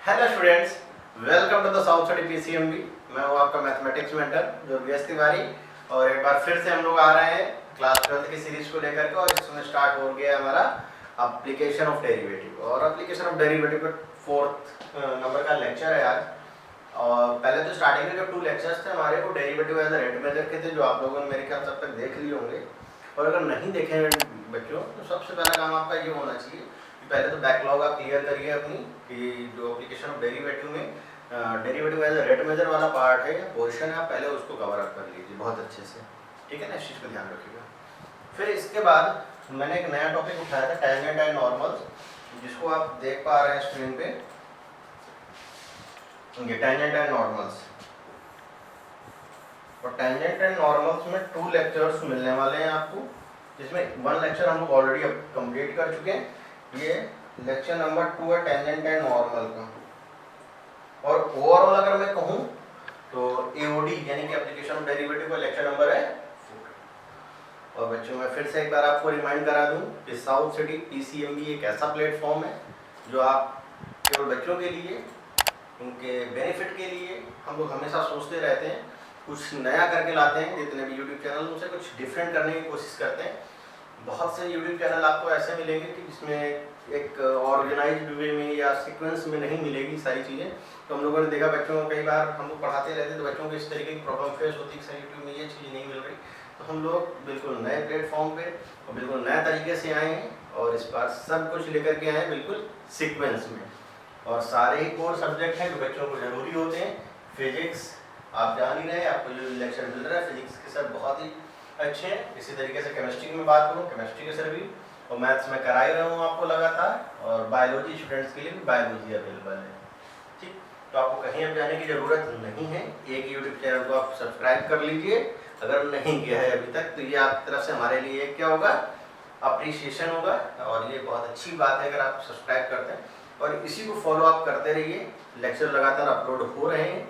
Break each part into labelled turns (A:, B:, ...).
A: Hello students, welcome to the South City PCMB. मैं हूँ आपका मैथमेटिक्स मेंटर जोगेश तिवारी और एक बार फिर से हम लोग आ रहे हैं क्लास 12 की सीरीज को लेकर के। और इसमें स्टार्ट हो गया हमारा एप्लीकेशन ऑफ डेरिवेटिव, और एप्लीकेशन ऑफ डेरिवेटिव का 4th नंबर का लेक्चर है आज। और पहले तो स्टार्टिंग में जो 2 लेक्चर्स थे हमारे, वो derivative as a rate measure के थे, जो आप लोगों ने मेरे ख्याल से अब तक देख लिए होंगे। और अगर नहीं देखे हैं बच्चों, तो सबसे पहला काम आपका ये होना चाहिए कि पहले तो बैकलॉग आप क्लियर करिए अपनी, कि जो एप्लीकेशन ऑफ डेरिवेटिव में derivative as a rate measure वाला पार्ट है या पोर्शन है, आप पहले उसको कवर अप कर लीजिए बहुत अच्छे से, ठीक है ना। इस चीज़ को ध्यान रखिएगा। फिर इसके बाद मैंने एक नया टॉपिक उठाया था, टेंजेंट एंड नॉर्मल्स, जिसको आप देख पा रहे हैं स्क्रीन पे, टेंजेंट एंड नॉर्मल्स। और टेंजेंट एंड नॉर्मल्स में 2 लेक्चर्स मिलने वाले हैं आपको, जिसमें 1 लेक्चर हम लोग ऑलरेडी कंप्लीट कर चुके हैं। ये लेक्चर नंबर 2 है टेंजेंट एंड नॉर्मल का। और ओवरऑल अगर मैं कहूँ तो एओडी यानी कि एप्लीकेशन ऑफ डेरिवेटिव का लेक्चर नंबर है 4। और बच्चों, मैं फिर से एक बार आपको रिमाइंड करा दूं कि साउथ सिटी पीसीएमबी एक ऐसा प्लेटफॉर्म है जो आप केवल बच्चों के लिए, उनके बेनिफिट के लिए हम लोग हमेशा सोचते रहते हैं, कुछ नया करके लाते हैं। जितने भी यूट्यूब चैनल उनसे कुछ डिफरेंट करने की कोशिश करते हैं। बहुत से यूट्यूब चैनल आपको ऐसे मिलेंगे कि जिसमें एक ऑर्गेनाइज्ड वे में या सीक्वेंस में नहीं मिलेगी सारी चीज़ें। तो हम लोगों ने देखा, बच्चों को कई बार हम लोग पढ़ाते रहते तो बच्चों को इस तरीके की प्रॉब्लम फेस होती है कि सर यूट्यूब में ये चीज़ नहीं मिल रही। तो हम लोग बिल्कुल नए प्लेटफॉर्म पे और बिल्कुल नए तरीके से आए हैं, और इस बार सब कुछ लेकर के आए हैं बिल्कुल सीक्वेंस में। और सारे ही कोर सब्जेक्ट हैं जो बच्चों को ज़रूरी होते हैं। फिजिक्स आप जान ही रहे हैं, आपको जो लेक्चर मिल रहा है फिजिक्स के सर बहुत ही अच्छे हैं। इसी तरीके से केमिस्ट्री में बात करूँ, केमिस्ट्री के सर भी, और मैथ्स में करा ही रहा हूँ आपको लगातार। और बायोलॉजी स्टूडेंट्स के लिए भी बायोलॉजी अवेलेबल है, ठीक। तो आपको कहीं अब जाने की ज़रूरत नहीं है। एक यूट्यूब चैनल को आप सब्सक्राइब कर लीजिए अगर नहीं किया है अभी तक। तो ये आपकी तरफ से हमारे लिए क्या होगा, अप्रिसिएशन होगा, और ये बहुत अच्छी बात है अगर आप सब्सक्राइब करते हैं। और इसी को फॉलो आप करते रहिए। लेक्चर लगातार अपलोड हो रहे हैं।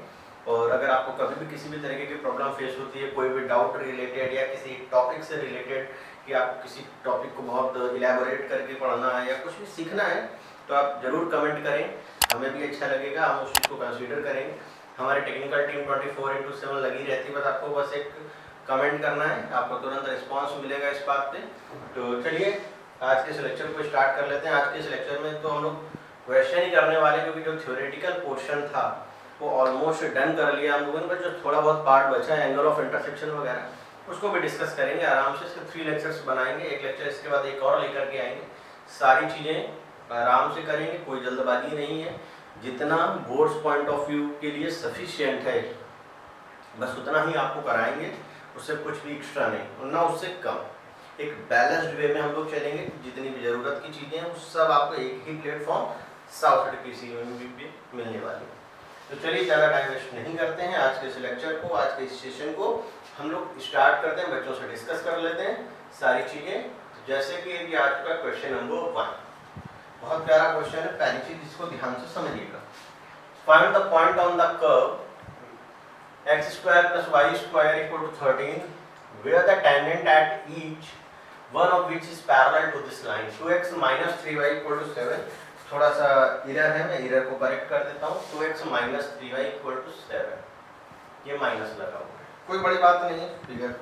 A: और अगर आपको कभी भी किसी भी तरीके की प्रॉब्लम फेस होती है, कोई भी डाउट रिलेटेड या किसी टॉपिक से रिलेटेड, कि आपको किसी टॉपिक को बहुत इलेबोरेट करके पढ़ना है या कुछ भी सीखना है, तो आप ज़रूर कमेंट करें। हमें भी अच्छा लगेगा, हम उस चीज़ को कंसीडर करेंगे। हमारी टेक्निकल टीम 24/7 लगी रहती है। बस आपको बस एक कमेंट करना है, आपको तुरंत रिस्पॉन्स मिलेगा इस बात पे। तो चलिए आज के इस लेक्चर को स्टार्ट कर लेते हैं। आज के इस लेक्चर में तो हम लोग क्वेश्चन ही करने वाले, क्योंकि जो थ्योरेटिकल पोर्शन था वो ऑलमोस्ट डन कर लिया हम लोगों ने। बस जो थोड़ा बहुत पार्ट बचा है, एंगल ऑफ इंटरसेक्शन वगैरह, उसको भी डिस्कस करेंगे आराम से। इसके 3 लेक्चर्स बनाएंगे, एक लेक्चर इसके बाद एक और लेकर के आएंगे। सारी चीज़ें आराम से करेंगे, कोई जल्दबाजी नहीं है। जितना बोर्ड्स पॉइंट ऑफ व्यू के लिए सफिशिएंट है बस उतना ही आपको कराएंगे, उससे कुछ भी एक्स्ट्रा नहीं, ना उससे कम। एक बैलेंस्ड वे में हम लोग चलेंगे। जितनी भी ज़रूरत की चीज़ें हैं वो सब आपको एक ही प्लेटफॉर्म साउथ सिटी पीसीएमबी में मिलने वाली है। तो चलिए ज़्यादा टाइम वेस्ट नहीं करते हैं। आज के इस लेक्चर को, आज के इस सेशन को हम लोग स्टार्ट करते हैं। बच्चों से डिस्कस कर लेते हैं सारी चीज़ें। तो जैसे कि ये आज का क्वेश्चन नंबर 1 बहुत प्यारा क्वेश्चन है। पहली चीज़ इसको ध्यान से समझिएगा। Find the point on the curve x² + y² = 13 where the tangent at each one of which is parallel to this line 2x - 3y = 7। थोड़ा सा इरर है, मैं इरर को करेक्ट कर देता हूँ। 2x - 3y = 7, ये माइनस लगा हुआ है, कोई बड़ी बात नहीं है फिगर।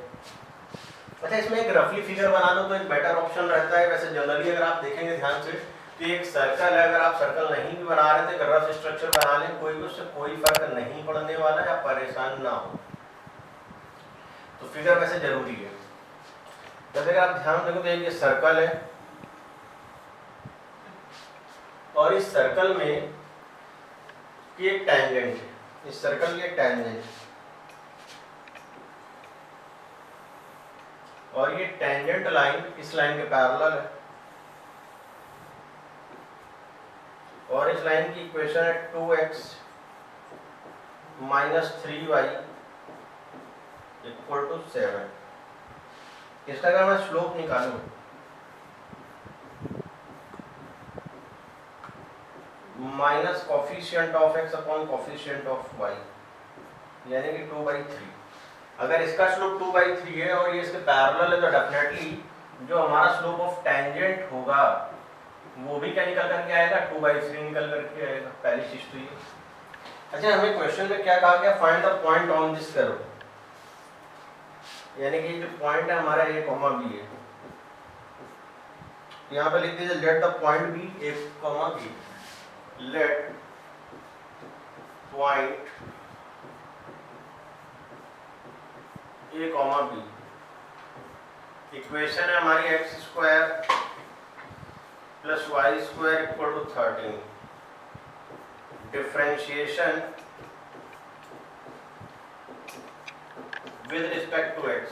A: अच्छा, इसमें एक रफली फिगर बना लो तो एक बेटर ऑप्शन रहता है। वैसे जनरली अगर आप देखेंगे ध्यान से तो एक सर्कल है, अगर आप सर्कल नहीं भी बना रहे थे, रफ स्ट्रक्चर बना लें, कोई भी उससे कोई फर्क नहीं पड़ने वाला है, आप परेशान ना हो। तो फिगर वैसे जरूरी है। जैसे अगर आप ध्यान देखो तो एक ये सर्कल है, और इस सर्कल में ये एक टैंजेंट है, इस सर्कल की एक टैंजेंट, और ये टैंजेंट लाइन इस लाइन के पैरेलल है। और इस लाइन की इक्वेशन है 2x - 3y = 7। इसका अगर मैं स्लोप निकालूं, minus coefficient of x upon coefficient of y, यानी कि 2/3। अगर इसका स्लोप 2/3 है और ये इसके पैरेलल है, तो डेफिनेटली जो हमारा स्लोप ऑफ टेंजेंट होगा वो भी क्या निकल करके आएगा, 2/3 निकल करके आएगा। पहली चीज तो ये। अच्छा, हमें क्वेश्चन में क्या कहा गया, find the point on this curve, यानी कि जो पॉइंट है हमारा a, b है, यहाँ पे लिख दीजिए let the point be a, b, let point a, b। Equation है हमारी x² + y² = 13। Differentiation with respect to x,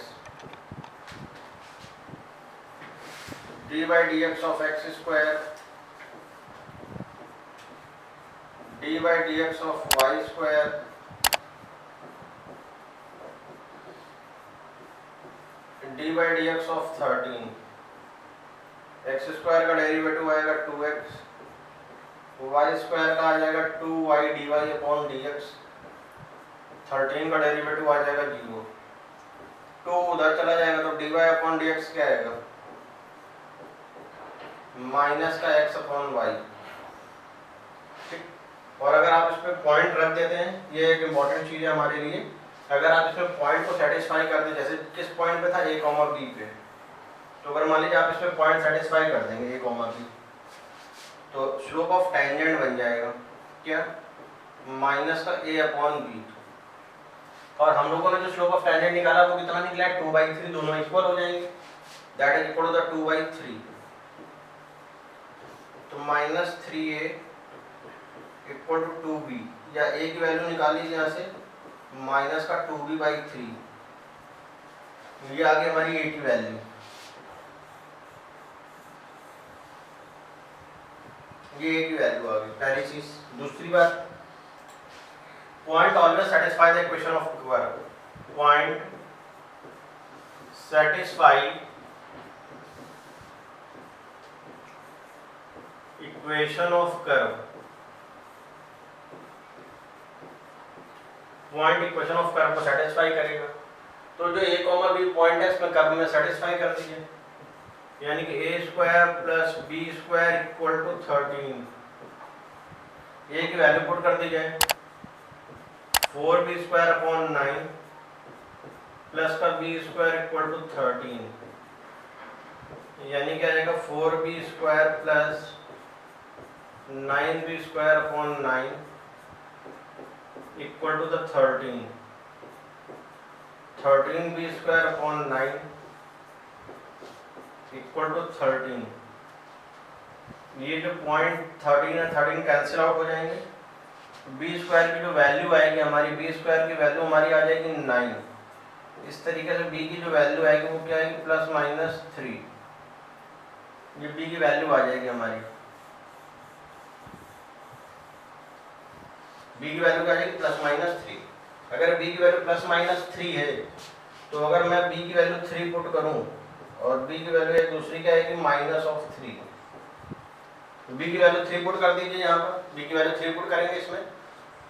A: d/dx of x² d/dx of y² d/dx of 13। x² का डेरिवेटिव आएगा 2x, y² का आ जाएगा 2y dy/dx, 13 का derivative आ जाएगा 0, 2 उधर चला जाएगा तो dy/dx क्या आएगा, माइनस का x/y। ठीक, और अगर आप इसमें पॉइंट रख देते हैं, ये एक इम्पॉर्टेंट चीज है हमारे लिए, अगर आप इसमें पॉइंट को सेटिस्फाई कर दें, जैसे किस पॉइंट पे था, a, b पे, तो अगर मान लीजिए आप इसमें पॉइंट सेटिस्फाई कर देंगे a, b, तो स्लोप ऑफ टेंजेंट बन जाएगा क्या, माइनस का a/b। और हम लोगों ने जो स्लोप ऑफ टेंजेंट निकाला वो कितना निकला है, 2/3, दोनों इक्वल हो जाएंगे, that is equal to the 2/3। तो -3a इक्वल टू 2b, या a की वैल्यू निकाल लीजिए यहाँ से, माइनस का 2b/3, ये आ गई हमारी a की वैल्यू। ये a की वैल्यू आ गई, पहली चीज। दूसरी बात, point always satisfy the equation of curve, point satisfy equation of curve, point equation of curve को सेटिस्फाई करेगा। तो जो a, b पॉइंट है इसमें कर्व में सेटिस्फाई कर दीजिए, यानी कि a² + b² = 13। a की वैल्यू पुट कर दी जाए, 4b² प्लस का b² = 13, यानी क्या आएगा, 4b² plus 9b² equal to the 13, 13b² equal to 13। ये जो पॉइंट 13 है, 13 कैंसिल आउट हो जाएंगे, b² की जो वैल्यू आएगी हमारी, b² की वैल्यू हमारी आ जाएगी 9। इस तरीके से b की जो वैल्यू आएगी वो क्या आएगी, +-3, ये b की वैल्यू आ जाएगी हमारी, b की वैल्यू क्या आ जाएगी, +-3। अगर b की वैल्यू +-3 है, तो अगर मैं b की वैल्यू 3 पुट करूं और b की वैल्यू एक दूसरी क्या आएगी, -3, तो b की वैल्यू 3 पुट कर दीजिए यहाँ पर, b की वैल्यू 3 पुट करेंगे इसमें,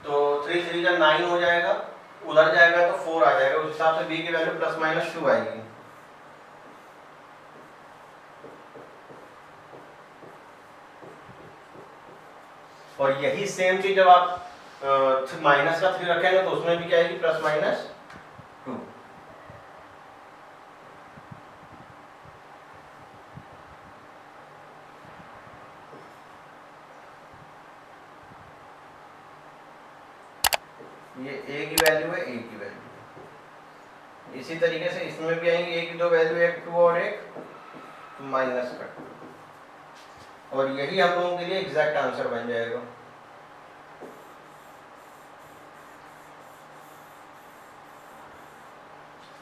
A: तो 3 3 का 9 हो जाएगा, उधर जाएगा तो 4 आ जाएगा, उस हिसाब से b की वैल्यू +-2 आएगी। और यही सेम चीज जब आप माइनस का 3 रखेंगे तो उसमें भी क्या आएगी, +-2। ये a की वैल्यू है, a की वैल्यू। इसी तरीके से इसमें भी आएंगे a की दो वैल्यू, एक 2 और एक -2, और यही हम लोगों के लिए एग्जैक्ट आंसर बन जाएगा।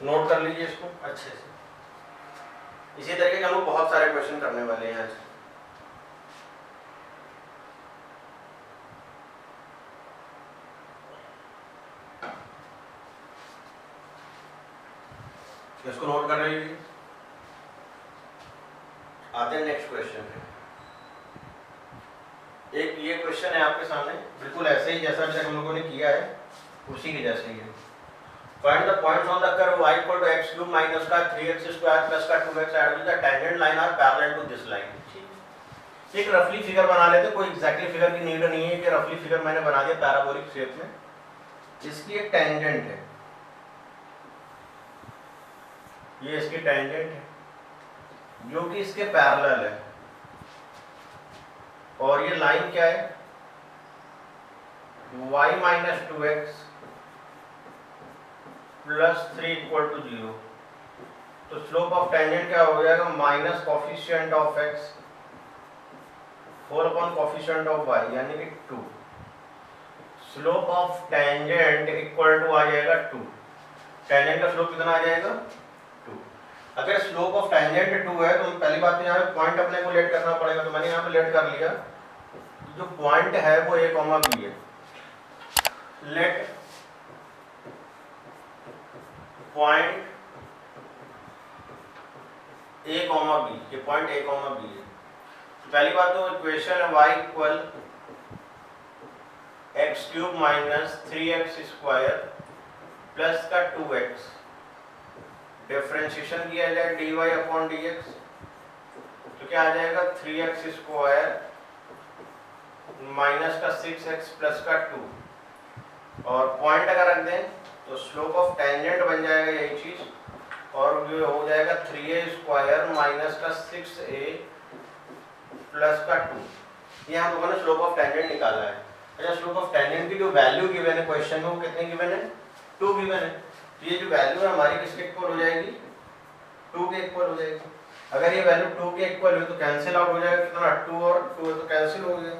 A: नोट कर लीजिए इसको अच्छे से। इसी तरीके के हम लोग बहुत सारे क्वेश्चन करने वाले हैं आज। इसको नोट कर लीजिए। आते हैं नेक्स्ट क्वेश्चन पे। एक ये क्वेश्चन है आपके सामने, बिल्कुल ऐसे ही जैसा अभी तक हम लोगों ने किया है, उसी के जैसे ही है। Find the points on the curve y = x³ - का 3x² + का 2x add with the tangent line are parallel to this line। एक रफली फिगर बना लेते, कोई एग्जैक्टली फिगर की नीड नहीं है कि रफली फिगर मैंने बना दिया पैराबोलिक शेप में। इसकी एक टेंजेंट है, ये इसकी टेंजेंट है जो कि इसके पैरेलल है, और ये लाइन क्या है, y minus 2x plus 3 equal to 0। तो स्लोप ऑफ टेंजेंट क्या हो जाएगा, minus coefficient of x whole upon coefficient of y यानी कि 2। Slope of tangent equal to आ जाएगा 2। टेंजेंट का स्लोप कितना आ जाएगा, 2। अगर स्लोप ऑफ टेंजेंट 2 है तो पहली बात तो यहाँ पे पॉइंट अपने को लेट करना पड़ेगा, तो मैंने यहाँ पे लेट कर लिया। जो पॉइंट है वो a, b है। लेट पॉइंट a, b, ये पॉइंट a, b है। पहली बात तो इक्वेशन है y equal x cube minus 3x square plus का 2x, डिफरेंशिएशन किया जाए dy अपॉन dx, तो क्या आ जाएगा 3x स्क्वायर माइनस का 6x प्लस का 2, और पॉइंट अगर रख दें तो स्लोप ऑफ टेंजेंट बन जाएगा यही चीज, और ये हो जाएगा 3a स्क्वायर माइनस का 6a प्लस का 2। ये हम लोगों ने स्लोप ऑफ टेंजेंट निकाला है। अच्छा, स्लोप ऑफ टेंजेंट की जो वैल्यू गिवन है क्वेश्चन में वो कितने गिवन है, 2 गिवन है। तो ये जो वैल्यू है हमारी किसके इक्वल हो जाएगी, 2 के इक्वल हो जाएगी। अगर ये वैल्यू 2 के इक्वल हुई तो कैंसिल आउट हो जाएगा, कितना 2 और 2 तो कैंसिल हो गया,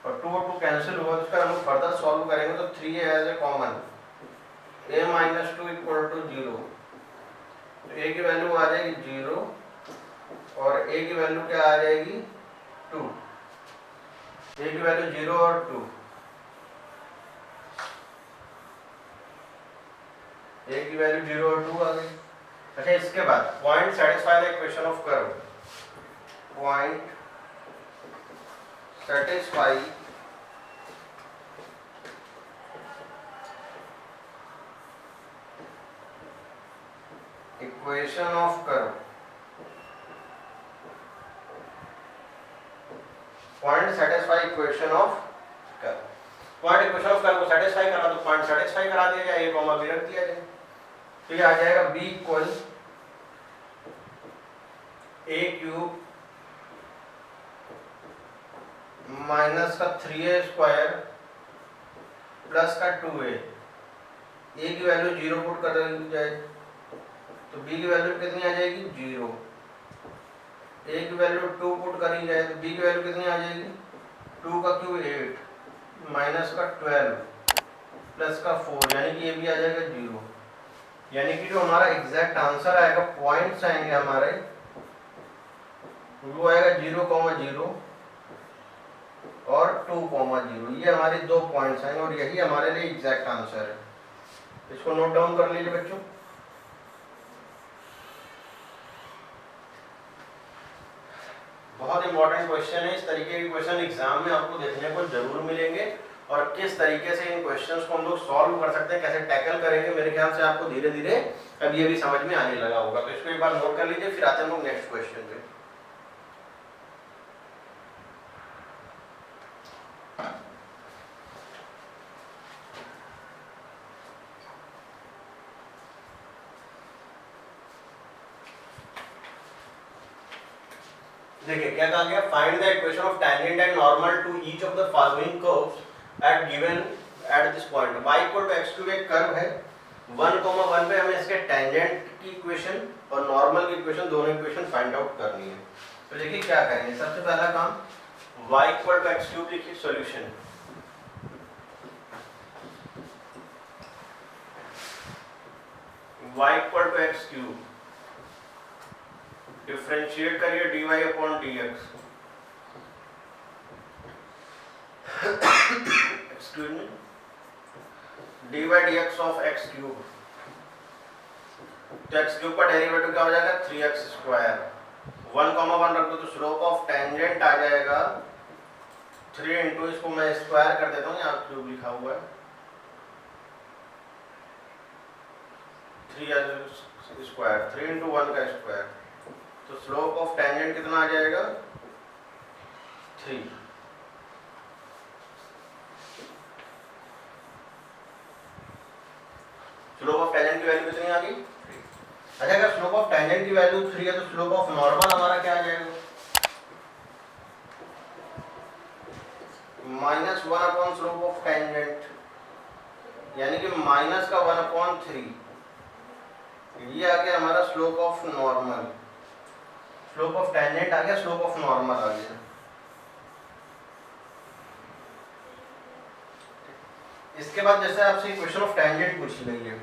A: और 2 और 2 कैंसिल हुआ, तो उसका हम फर्दर सॉल्व करेंगे तो 3 as a common, a minus 2 equal to 0। तो a की वैल्यू आ जाएगी 0 और a की वैल्यू क्या आ जाएगी 2। a की वैल्यू 0 और 2, a की वैल्यू 0 और 2 आ गई। अच्छा, इसके बाद point satisfy the equation of curve, point satisfy equation of curve, point satisfy equation of curve. Point equation of curve को सेटिस्फाई करा तो पॉइंट सेटिस्फाई करा दिया जाए, a, b रख दिया जाए, तो ये आ जाएगा b equal a cube minus का 3a स्क्वायर प्लस का 2a। a की वैल्यू 0 पुट कर दी जाए तो b की वैल्यू कितनी आ जाएगी 0। a की वैल्यू 2 पुट करी जाए तो b की वैल्यू कितनी आ जाएगी, 2 का क्यूब 8 माइनस का 12 प्लस का 4, यानी कि ये भी आ जाएगा 0। यानी कि जो हमारा एग्जैक्ट आंसर आएगा, पॉइंट्स आएंगे हमारे, वो आएगा 0,0 और 2,0। ये हमारे 2 पॉइंट्स आएंगे और यही हमारे लिए एग्जैक्ट आंसर है। इसको नोट डाउन कर लीजिए बच्चों। बहुत इंपॉर्टेंट क्वेश्चन है, इस तरीके के क्वेश्चन एग्जाम में आपको देखने को जरूर मिलेंगे, और किस तरीके से इन क्वेश्चंस को हम लोग सॉल्व कर सकते हैं, कैसे टैकल करेंगे, मेरे ख्याल से आपको धीरे धीरे अब ये भी समझ में आने लगा होगा। तो इसको एक बार नोट कर लीजिए, फिर आते हैं हम लोग नेक्स्ट क्वेश्चन पे। देखिए क्या कहा गया, find the equation of tangent and normal to each of the following curves at given at this point. y equal to x एक कर्व है, 1,1 पे हमें इसके टेंजेंट की इक्वेशन और नॉर्मल की इक्वेशन, दोनों इक्वेशन फाइंड आउट करनी है। तो देखिए क्या करेंगे, सबसे पहला काम y इक्वल टू x लिखिए, solution y equal to x3, differentiate करिए dy upon dx, excuse me, dy dx of x3। तो x3 का डेरिवेटिव क्या हो जाएगा 3x स्क्वायर, 1,1 रख दो तो स्लोप ऑफ टेंजेंट आ जाएगा 3 इंटू, इसको मैं स्क्वायर कर देता हूँ, यहाँ क्यूब लिखा हुआ है, 3 स्क्वायर, 3 इंटू 1 का स्क्वायर, तो स्लोप ऑफ टेंजेंट कितना आ जाएगा 3। स्लोप ऑफ टेंजेंट की वैल्यू कितनी आ गई? 3। अच्छा, अगर स्लोप ऑफ टेंजेंट की वैल्यू 3 है तो स्लोप ऑफ नॉर्मल हमारा क्या आ जाएगा? -1 अपॉन स्लोप ऑफ टेंजेंट, यानी कि माइनस का 1/3। ये आ गया हमारा slope of normal. Slope of tangent आ गया, स्लोप ऑफ नॉर्मल आ गया। इसके बाद जैसे आपसे इक्वेशन ऑफ टेंजेंट पूछी गई है,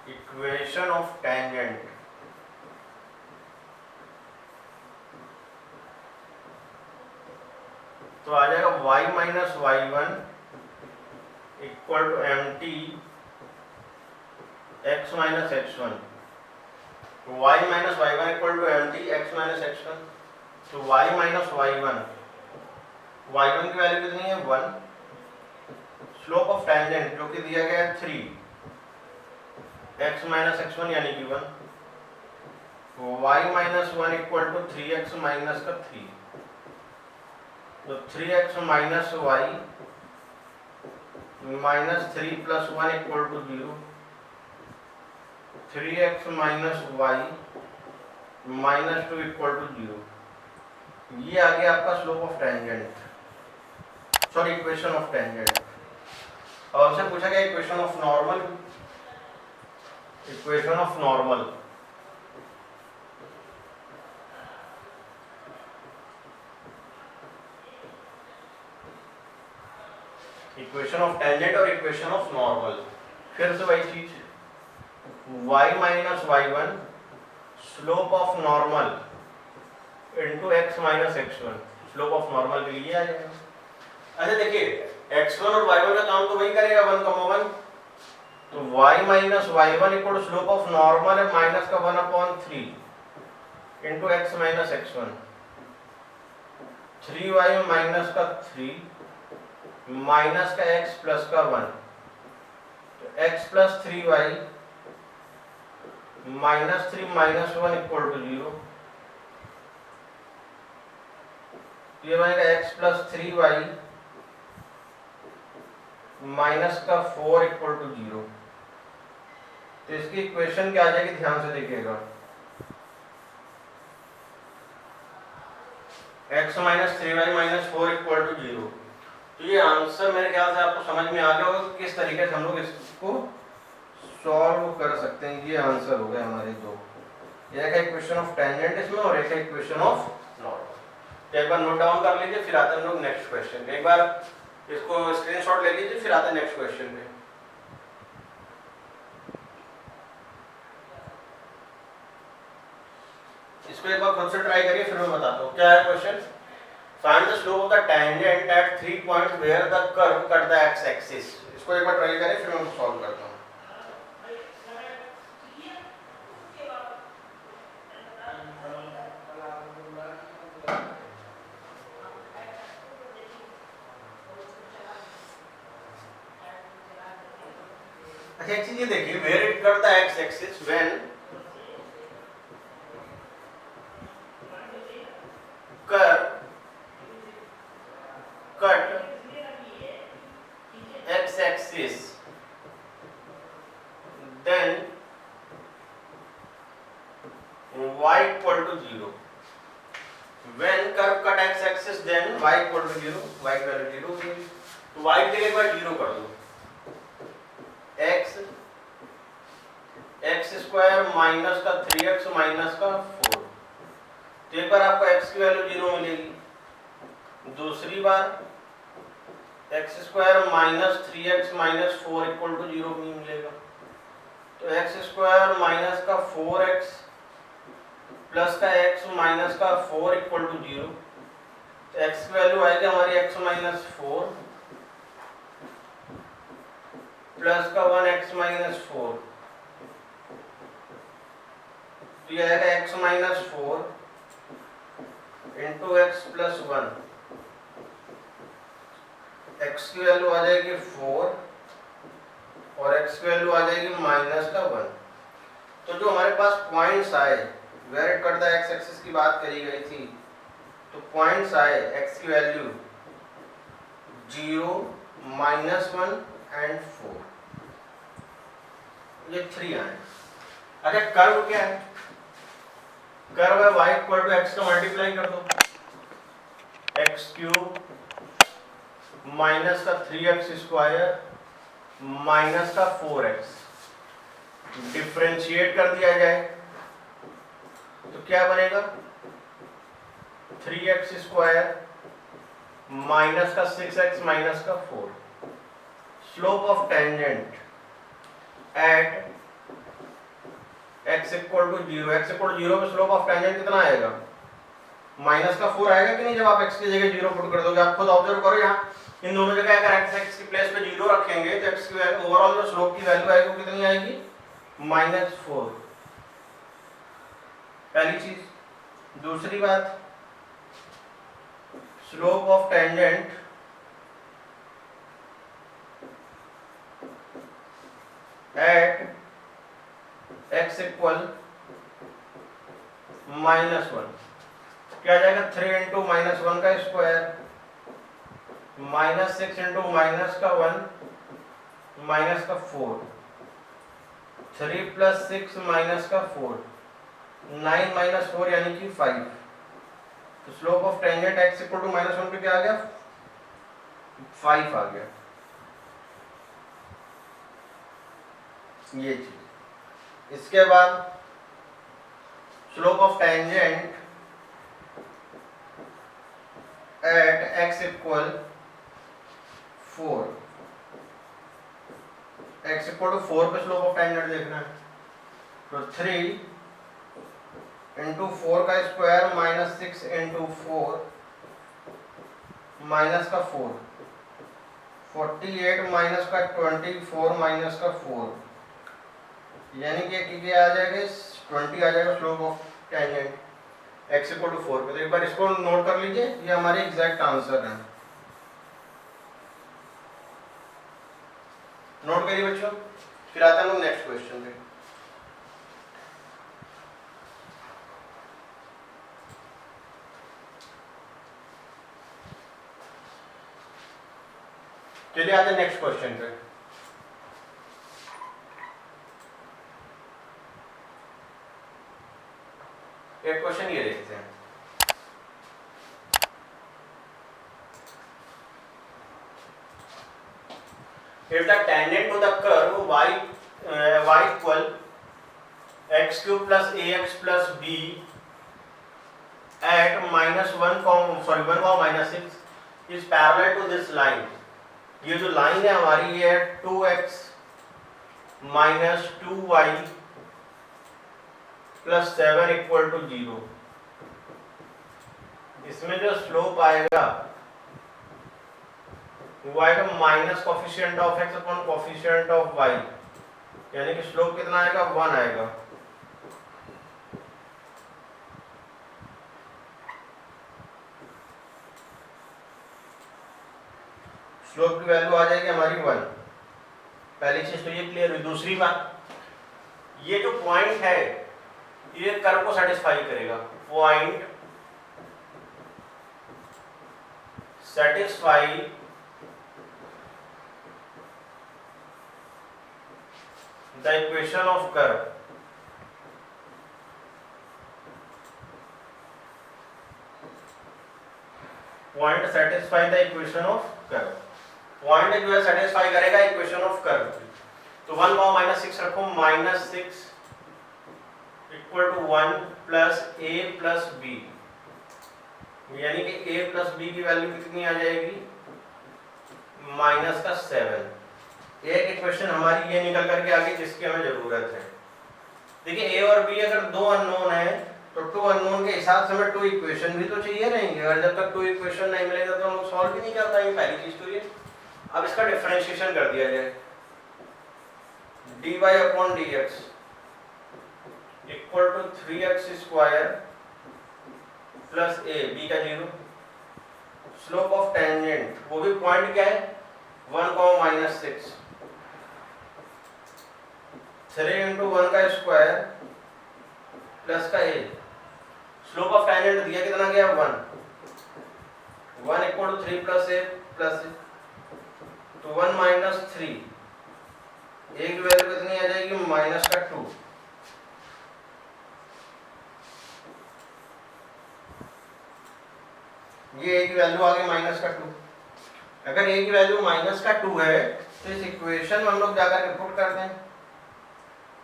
A: इक्वेशन ऑफ टेंजेंट, तो आ जाएगा y minus y1 equal to mt x minus x1। y minus y1 equal to mt x minus x1। तो y माइनस y1 की वैल्यू कितनी है? 1। स्लोप ऑफ टेंजेंट जो कि दिया गया है 3, x माइनस x1 यानी कि 1। y minus 1 equal to 3x minus का 3। तो 3x minus y minus 3 plus 1 equal to 0। 3x minus y minus 2 equal to 0। ये आ गया आपका slope of tangent, sorry equation of tangent. और हमसे पूछा गया equation of normal. Equation of normal, equation of tangent और इक्वेशन ऑफ नॉर्मल, फिर से वही चीज, y minus y1 slope of normal into x minus x1। Slope of normal के लिए आ जाएगा। अच्छा देखिए, x1 और y1 का काम तो वही करेगा, 1, 1। तो y minus y1 equal slope of normal है माइनस का 1/3 into x minus x1। 3y minus का 3 माइनस का x प्लस का 1। तो x plus 3y minus 3 minus 1 equal to 0। ये बनेगा x प्लस 3y माइनस का 4 इक्वल टू 0। तो इसकी इक्वेशन क्या आ जाएगी, ध्यान से देखिएगा। x minus 3y minus 4 equal to 0। तो ये आंसर मेरे ख्याल से आपको समझ में आ गया होगा कि किस तरीके से हम लोग इसको सॉल्व कर सकते हैं। ये आंसर हो गए हमारे दो, एक है इक्वेशन ऑफ टेंजेंट इसमें और एक है इक्वेशन ऑफ नॉर्मल। एक बार नोट डाउन कर लीजिए, फिर आते हैं हम लोग नेक्स्ट क्वेश्चन पे। एक बार इसको स्क्रीनशॉट ले लीजिए, फिर आते हैं नेक्स्ट क्वेश्चन पे। इसको एक बार खुद से ट्राई करिए, फिर मैं बताता हूँ क्या है question. Find the slope of the tangent at 3 points where the curve cut the x axis. इसको एक बार ट्राई करें, फिर मैं सॉल्व करता हूँ। अच्छा एक चीज ये देखिए, where it cut the x axis when curve cut x axis, then y equal to 0। When curve cut x axis, then y equal to 0, y की वैल्यू 0 होगी। तो y की जगह एक बार 0 कर दो। x स्क्वायर माइनस का 3x माइनस का 4। तो एक बार आपको x की वैल्यू 0 मिलेगी, दूसरी बार X square minus 3x minus 4 equal to 0 भी मिलेगा। तो एक्स स्क्वायर माइनस का 4x प्लस का x माइनस का 4 इक्वल टू 0। तो x की वैल्यू आएगी हमारी x माइनस 4 प्लस का 1x माइनस 4। तो यह आएगा x minus 4 into x plus 1। x की वैल्यू आ जाएगी 4 और x की वैल्यू आ जाएगी माइनस का 1। तो जो हमारे पास पॉइंट्स आए where it cut the x axis की बात करी गई थी, तो पॉइंट्स आए एक्स की वैल्यू 0, -1 एंड 4, ये 3 आए। अच्छा कर्व क्या है? कर्व है y इक्वल टू एक्स का मल्टीप्लाई कर दो, एक्स क्यूब माइनस का 3x स्क्वायर माइनस का 4x, डिफरेंशिएट कर दिया जाए तो क्या बनेगा? 3x स्क्वायर माइनस का 6x माइनस का 4। Slope of tangent at x equal to 0, x equal to 0 पे स्लोप ऑफ टेंजेंट कितना आएगा? माइनस का 4 आएगा कि नहीं? जब आप x की जगह 0 पुट कर दोगे, आप खुद ऑब्जर्व करो यहाँ इन दोनों जगह अगर x की प्लेस पे 0 रखेंगे तो x की ओवरऑल जो स्लोप की वैल्यू आएगी वो कितनी आएगी? -4। पहली चीज। दूसरी बात, slope of tangent at x equal -1 क्या आ जाएगा? 3 इंटू -1 का स्क्वायर -6 इंटू माइनस का 1 माइनस का 4, 3 + 6 माइनस का 4, 9 - 4 यानी कि 5। तो slope of tangent x equal to -1 पे क्या आ गया? 5 आ गया। ये चीज। इसके बाद slope of tangent at x equal 4, x equal to 4 पे स्लोप ऑफ टेंजेंट देखना है, तो 3 इंटू 4 का स्क्वायर -6 इंटू 4 माइनस का 4, 48 माइनस का 24 माइनस का 4, यानी कि आ जाएगा 20 आ जाएगा slope of tangent x equal to 4 पे। तो एक बार इसको नोट कर लीजिए, ये हमारे एग्जैक्ट आंसर है। नोट करिए बच्चों, फिर आते हैं हम नेक्स्ट क्वेश्चन पे। चलिए आते हैं नेक्स्ट क्वेश्चन पे। एक क्वेश्चन ये देखते हैं। If the tangent to the curve y equal x³ plus ax plus b at -1, is parallel to this line, ये जो लाइन है हमारी ये 2x minus 2y plus 7 equal to 0। इसमें जो स्लोप आएगा वो आएगा minus coefficient of x upon coefficient of y, यानी कि स्लोप कितना आएगा? 1 आएगा। स्लोप की वैल्यू आ जाएगी हमारी 1। पहली चीज तो ये क्लियर हुई। दूसरी बात, ये जो पॉइंट है ये कर्व को सेटिस्फाई करेगा। Point satisfy the equation of curve, point satisfy the equation of curve, point जो है satisfy करेगा equation of curve। तो 1, -6 रखो, -6 equal to 1 plus a plus b, यानी कि a plus b की वैल्यू कितनी आ जाएगी? -7। एक इक्वेशन हमारी ये निकल करके आ गई जिसकी हमें जरूरत है। देखिए a और b अगर दो अननोन है तो 2 अननोन के हिसाब से हमें 2 इक्वेशन भी तो चाहिए रहेंगे, और जब तक 2 इक्वेशन नहीं मिलेगा तो हम लोग सॉल्व भी नहीं कर पाएंगे। पहली चीज तो ये। अब इसका डिफरेंशिएशन कर दिया जाए, dy upon dx equal to 3x square plus a, b का 0। स्लोप ऑफ टेंजेंट वो भी पॉइंट क्या है? 1, -6, 3 इंटू 1 का स्क्वायर प्लस का a, स्लोप ऑफ टेंजेंट दिया कितना गया 1 इक्वल टू 3 प्लस ए तो 1 माइनस 3 ए की वैल्यू कितनी आ जाएगी माइनस का 2। ये ए की वैल्यू आ गई माइनस का 2। अगर ए की वैल्यू माइनस का 2 है तो इस इक्वेशन में हम लोग जाकर के पुट कर दें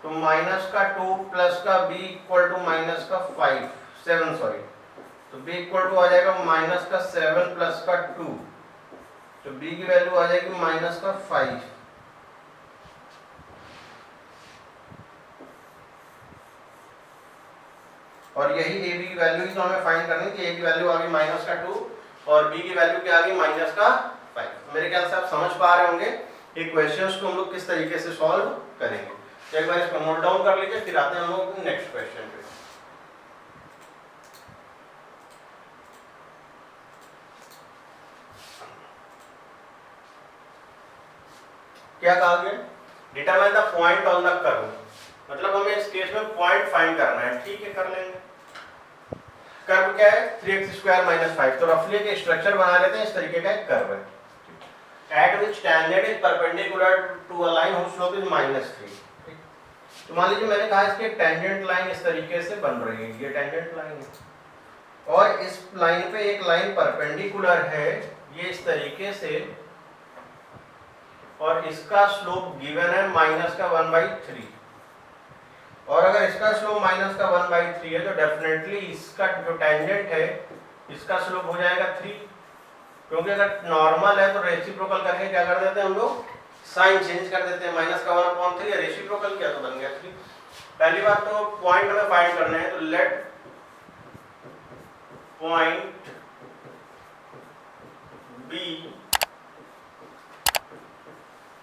A: तो माइनस का 2 प्लस का b इक्वल टू माइनस का 7 सॉरी, तो b इक्वल टू आ जाएगा माइनस का 7 प्लस का 2, तो b की वैल्यू आ जाएगी माइनस का 5। और यही a b की वैल्यू ही तो हमें फाइंड करनी थी। a की वैल्यू आ गई माइनस का 2 और b की वैल्यू क्या आ गई माइनस का 5। मेरे ख्याल से आप समझ पा रहे होंगे ये क्वेश्चंस को हम लोग किस तरीके से सॉल्व करेंगे। तो एक बार इसको नोट डाउन कर लीजिए, फिर आते हैं हम लोग नेक्स्ट क्वेश्चन पे। क्या कहा गया, determine the point on the curve, मतलब हमें इस केस में पॉइंट फाइंड करना है। ठीक है, कर लेंगे। कर्व क्या है 3x² - 5, तो रफली एक स्ट्रक्चर बना लेते हैं। इस तरीके का एक कर्व है at which tangent is perpendicular to a line whose slope is -3। तो मान लीजिए मैंने कहा इसकी टेंजेंट लाइन इस तरीके से बन रही है, ये टेंजेंट लाइन है और इस लाइन पे एक लाइन परपेंडिकुलर है ये इस तरीके से, और इसका स्लोप गिवन है -1/3। और अगर इसका स्लोप -1/3 है तो डेफिनेटली इसका जो टेंजेंट है इसका स्लोप हो जाएगा 3, क्योंकि अगर नॉर्मल है तो रेसिप्रोकल करके क्या कर देते हैं हम लोग साइन चेंज कर देते हैं। -1/3 रेसिप्रोकल किया तो बन गया 3। पहली बात तो पॉइंट हमें फाइंड करना है, तो let point be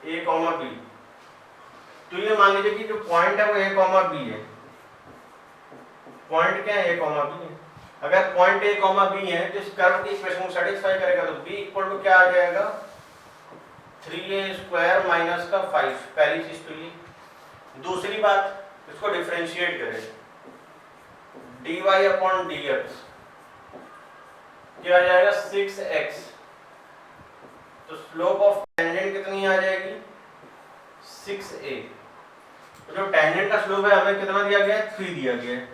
A: a, b, तो ये मान लीजिए कि जो पॉइंट है वो a, b है। पॉइंट क्या है a, b है। अगर पॉइंट a, b है तो इस कर्व की इक्वेशन को सेटिस्फाई करेगा, तो b इक्वल टू क्या आ जाएगा 3a² माइनस का 5। पहली चीज तो ये। दूसरी बात, इसको डिफरेंशिएट करें, dy/dx क्या आ जाएगा 6x, तो स्लोप ऑफ टेंजेंट कितनी आ जाएगी 6a। तो जो टेंजेंट का स्लोप है हमें कितना दिया गया है 3 दिया गया है,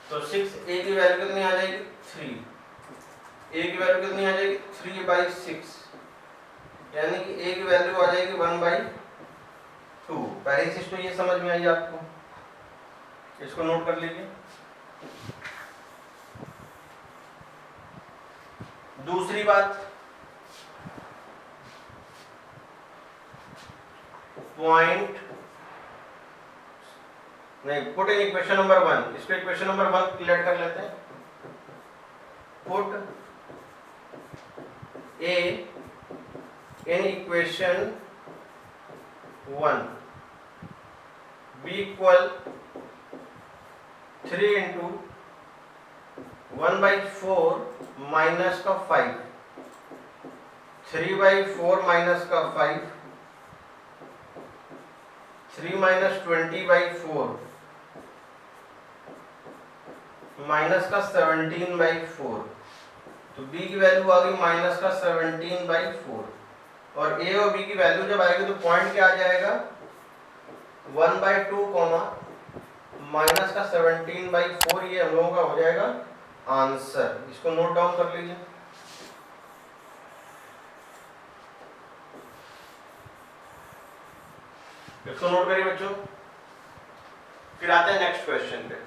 A: तो 6a की वैल्यू कितनी आ जाएगी 3, a की वैल्यू कितनी आ जाएगी 3/6, यानी कि a की वैल्यू आ जाएगी 1/2। पहली चीज तो ये समझ में आई आपको, इसको नोट कर लीजिए। दूसरी बात, पॉइंट नहीं, पुट इन इक्वेशन नंबर 1, इसको इक्वेशन नंबर 1 क्लियर कर लेते हैं। Put a in equation 1, b equal 3 into 1/4 minus का 5, 3/4 minus का 5, 3 minus 20/4 माइनस का 17/4, तो b की वैल्यू आ गई माइनस का 17/4। और a और b की वैल्यू जब आएगी तो पॉइंट क्या आ जाएगा 1/2 माइनस का 17/4, ये हम लोगों का हो जाएगा आंसर। इसको नोट डाउन कर लीजिए। इसको नोट करिए बच्चों, फिर आते हैं नेक्स्ट क्वेश्चन पे।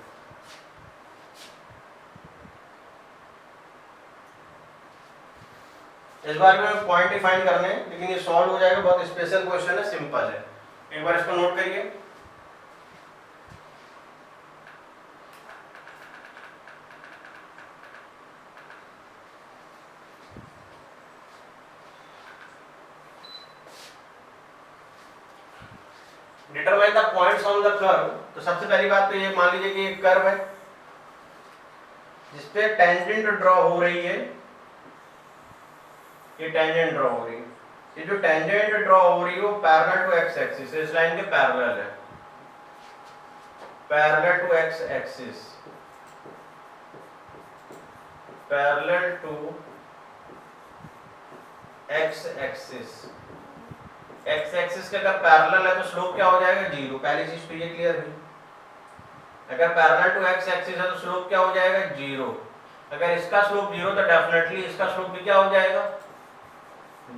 A: इस बार में पॉइंट डिफाइन करने हैं, लेकिन ये सॉल्व हो जाएगा, बहुत स्पेशल क्वेश्चन है, सिंपल है। एक बार इसको नोट करिए। Determine the points on the curve, तो सबसे पहली बात तो ये मान लीजिए कि एक कर्व है जिसपे टेंजेंट ड्रॉ हो रही है, ये टेंजेंट ड्रॉ हो रही है। ये जो टेंजेंट ड्रॉ हो रही है वो पैरेलल टू एक्स एक्सिस, इस लाइन के पैरेलल है, parallel to x axis. Parallel to x axis, x axis के अगर पैरेलल है तो स्लोप क्या हो जाएगा, जीरो। पहली चीज तो ये क्लियर हुई। अगर पैरेलल टू एक्स एक्सिस है तो स्लोप क्या हो जाएगा, जीरो। अगर इसका स्लोप जीरो तो डेफिनेटली इसका स्लोप भी क्या हो जाएगा,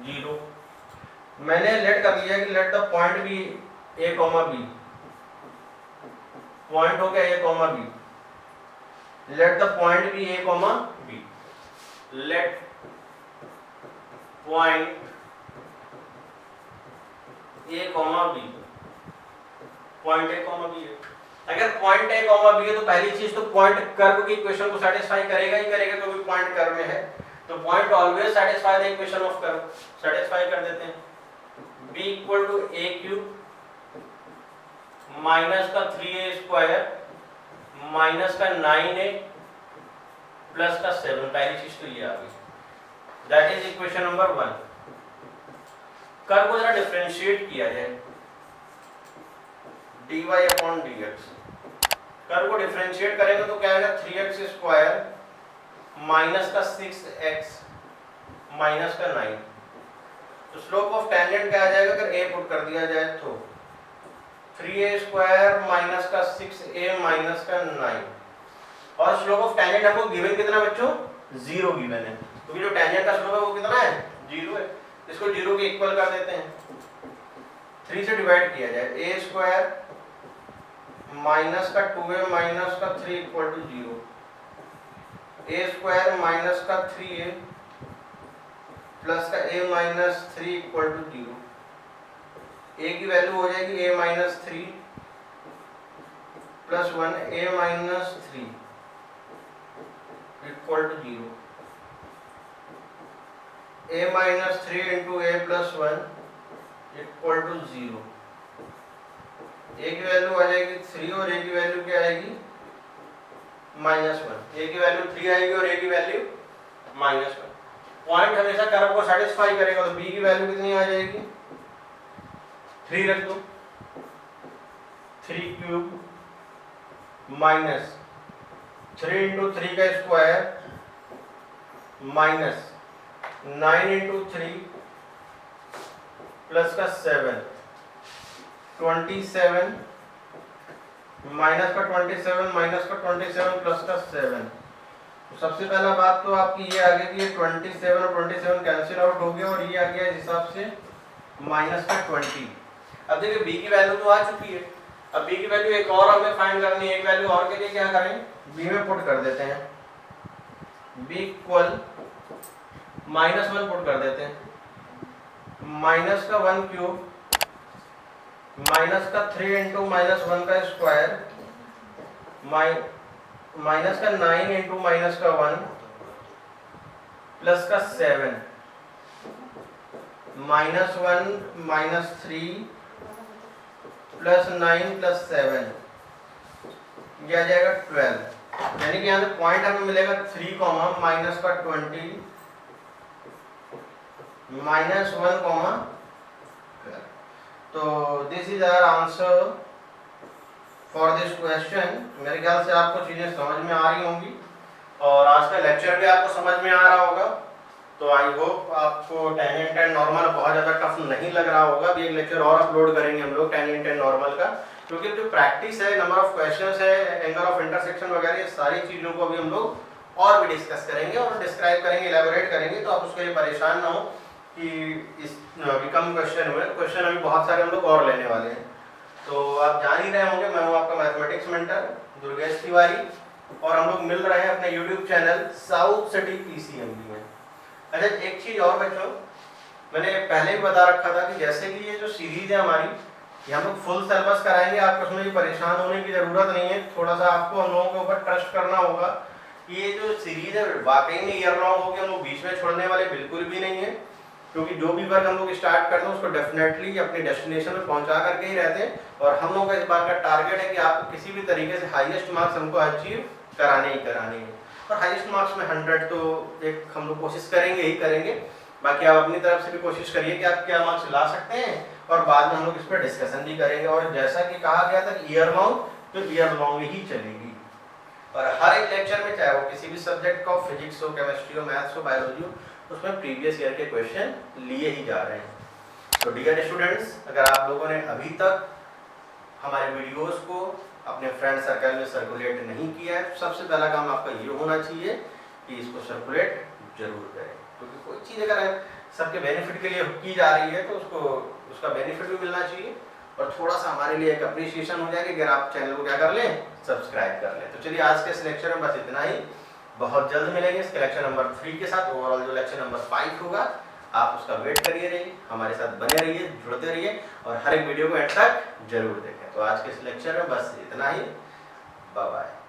A: जीरो। मैंने लेट कर लिया कि let the point be A comma B, point हो गया A comma B, let the point be A comma B, let point A comma B, point A comma B है। अगर पॉइंट ए कॉमा बी है तो पहली चीज तो point curve की इक्वेशन को सैटिस्फाई करेगा ही करेगा, क्योंकि पॉइंट कर्व में है तो point always satisfy the equation of curve. Satisfy कर देते हैं। b equal to a cube minus का 3a स्क्वायर माइनस का 9a प्लस का 7, पहली चीज तो ये आ गई, that is equation number 1। Curve को जरा डिफरेंशिएट किया जाए, dy अपॉन dx। कर्व को डिफरेंशिएट करेंगे तो क्या आएगा, 3x स्क्वायर माइनस का 6x माइनस का 9। तो स्लोप ऑफ टेंजेंट क्या आ जाएगा, अगर a पुट कर दिया जाए तो 3a स्क्वायर माइनस का 6a माइनस का 9। और स्लोप ऑफ टेंजेंट हमको गिवन कितना बच्चों, 0 गिवन है, क्योंकि जो टेंजेंट का स्लोप है वो कितना है, 0 है। इसको 0 के इक्वल कर देते हैं, 3 से डिवाइड किया जाए, a स्क्वायर माइनस का 2a माइनस का 3 equal to 0, a square minus का 3a प्लस का a minus 3 equal to 0। a की वैल्यू हो जाएगी a minus 3 plus 1 a minus 3 equal to 0, a minus 3 into a plus 1 equal to 0। a की value आ जाएगी 3 और a की वैल्यू क्या आएगी, -1। a की वैल्यू 3 आएगी और a की वैल्यू -1। पॉइंट हमेशा कर्व को सैटिस्फाई करेगा, तो b की वैल्यू कितनी आ जाएगी, 3 रख दो, 3 क्यूब माइनस 3 इंटू 3 का स्क्वायर माइनस 9 इंटू 3 प्लस का 7, 27 माइनस का 27 माइनस का 27 प्लस का 7। तो सबसे पहला बात तो आपकी ये आ गई कि ये 27 और 27 कैंसिल आउट हो गया और ये आ गया इस हिसाब से माइनस का 20। अब देखिए b की वैल्यू तो आ चुकी है, अब b की वैल्यू एक और हमें फाइंड करनी है, एक वैल्यू और के लिए क्या करें, b में पुट कर देते हैं, b इक्वल -1 पुट कर देते हैं, माइनस का 1 क्यूब माइनस का 3 इंटू -1 का स्क्वायर माइनस का 9 इंटू माइनस का 1 प्लस का 7 -1 -3 प्लस 9 प्लस 7, ये आ जाएगा 12। यानी कि यहाँ पे पॉइंट हमें मिलेगा 3 कॉमा माइनस का 20 -1 कॉमा 12। तो this is our answer for this question. मेरे ख्याल से आपको चीज़ें समझ में आ रही होंगी और आज का लेक्चर भी आपको समझ में आ रहा होगा। तो आई होप आपको टेंजेंट एंड नॉर्मल बहुत ज़्यादा टफ नहीं लग रहा होगा। अभी एक लेक्चर और अपलोड करेंगे हम लोग टेंजेंट एंड नॉर्मल का, क्योंकि जो प्रैक्टिस है, नंबर ऑफ क्वेश्चंस है, एंगल ऑफ इंटरसेक्शन वगैरह, ये सारी चीज़ों को अभी हम लोग और भी डिस्कस करेंगे और डिस्क्राइब करेंगे, इलेबोरेट करेंगे। तो आप उसके लिए परेशान ना हो कि इस कम क्वेश्चन हुए, क्वेश्चन अभी बहुत सारे हम लोग और लेने वाले हैं। तो आप जान ही रहे होंगे, मैं हूँ आपका मैथमेटिक्स मेंटर दुर्गेश तिवारी और हम लोग मिल रहे हैं अपने YouTube channel south City PCMB में। अच्छा, एक चीज़ और बच्चों, मैंने पहले भी बता रखा था कि जैसे कि ये जो सीरीज है हमारी, ये हम लोग फुल सिलेबस कराएंगे, आपको उसमें भी परेशान होने की ज़रूरत नहीं है। थोड़ा सा आपको हम लोगों के ऊपर ट्रस्ट करना होगा कि ये जो सीरीज है वाकई में ईयर लॉन्ग होगी, हम लोग बीच में छोड़ने वाले बिल्कुल भी नहीं है, क्योंकि जो भी वर्क हम लोग स्टार्ट करते हैं उसको डेफिनेटली अपने डेस्टिनेशन में पहुंचा करके ही रहते हैं। और हम लोगों का इस बार का टारगेट है कि आपको किसी भी तरीके से हाईएस्ट मार्क्स हमको अचीव कराने ही कराने हैं। और हाईएस्ट मार्क्स में 100 तो एक हम लोग कोशिश करेंगे ही करेंगे। बाकी आप अपनी तरफ से भी कोशिश करिए कि आप क्या मार्क्स ला सकते हैं और बाद में हम लोग इस पर डिस्कशन भी करेंगे। और जैसा कि कहा गया था ईयर लॉन्ग, तो ईयर लॉन्ग ही चलेगी। और हर एक लेक्चर में, चाहे वो किसी भी सब्जेक्ट का हो, फिजिक्स हो, केमिस्ट्री हो, मैथ्स हो, बायोलॉजी हो, उसमें प्रीवियस ईयर के क्वेश्चन लिए ही जा रहे हैं। तो डियर स्टूडेंट्स, अगर आप लोगों ने अभी तक हमारे वीडियोस को अपने फ्रेंड सर्कल में सर्कुलेट नहीं किया है, सबसे पहला काम आपका ये होना चाहिए कि इसको सर्कुलेट जरूर करें, क्योंकि कोई चीज़ अगर सबके बेनिफिट के लिए की जा रही है तो उसको उसका बेनिफिट भी मिलना चाहिए, और थोड़ा सा हमारे लिए एक अप्रिसिएशन हो जाए कि अगर आप चैनल को क्या कर लें, सब्सक्राइब कर लें। तो चलिए आज के इस लेक्चर में बस इतना ही। बहुत जल्द मिलेंगे इसके लेक्चर नंबर 3 के साथ। ओवरऑल जो लेक्चर नंबर 5 होगा, आप उसका वेट करिए रहिए, हमारे साथ बने रहिए, जुड़ते रहिए और हर एक वीडियो को एंड तक जरूर देखें। तो आज के इस लेक्चर में बस इतना ही। Bye bye.